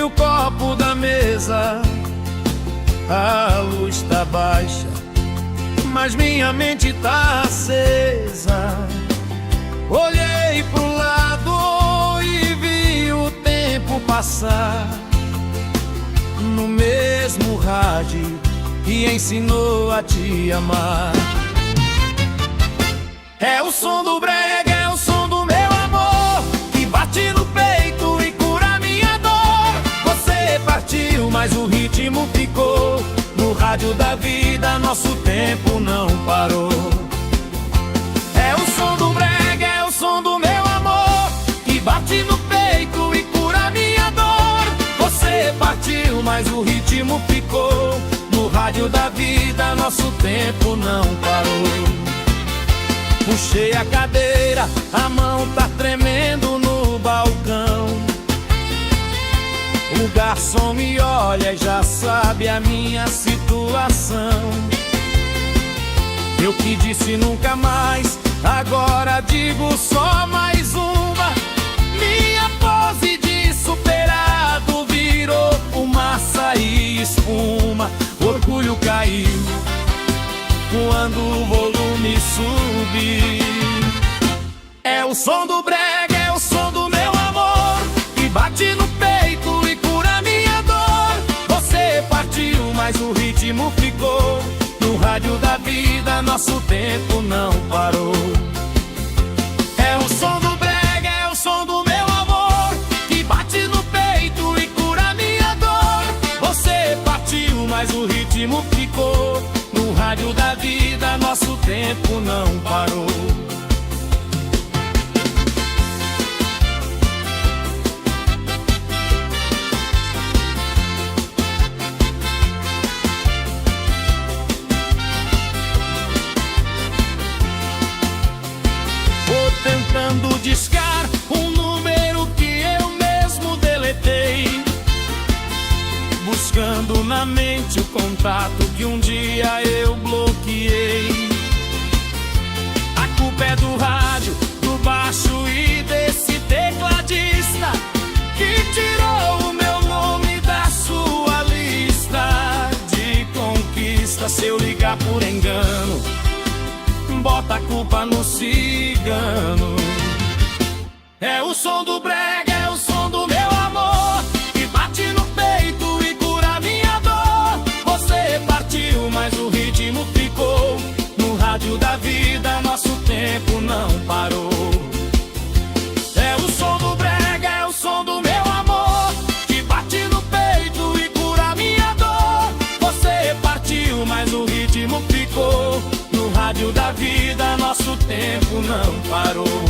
o copo da mesa. A luz tá baixa, mas minha mente tá acesa. Olhei pro lado e vi o tempo passar no mesmo rádio que ensinou a te amar. É o som do brega, é o som do meu amor, que bate no peito e cura minha dor. Você partiu, mas o ritmo ficou. No rádio da vida, nosso tempo não parou. É o som do brega, é o som do meu amor, que bate no peito e cura minha dor. Você partiu, mas o ritmo ficou. No rádio da vida, nosso tempo não parou. Puxei a cadeira, a mão tá tremendo no balcão. O garçom me olha e já sabe a minha situação. Eu que disse nunca mais, agora digo só mais uma. Minha pose de superado virou fumaça e espuma. Orgulho caiu quando o volume subir. É o som do brega, é o som do meu amor, que bate no peito e cura minha dor. Você partiu, mas o ritmo ficou. No rádio da vida, nosso tempo não parou. É o som do brega, é o som do meu amor, que bate no peito e cura minha dor. Você partiu, mas o ritmo ficou. No rádio da vida, nosso tempo não parou. Vou tentando discar um número que eu mesmo deletei, buscando na mente o contato que um dia eu bloqueei. A culpa é do rádio, do baixo e desse tecladista que tirou o meu nome da sua lista de conquista. Se eu ligar por engano, bota a culpa no cigano. É o som do brega, é o som do meu amor, que bate no peito e cura minha dor. Você partiu, mas o ritmo ficou. No rádio da vida, nosso tempo não parou. É o som do brega, é o som do meu amor, que bate no peito e cura minha dor. Você partiu, mas o ritmo ficou. No rádio da vida, nosso tempo não parou.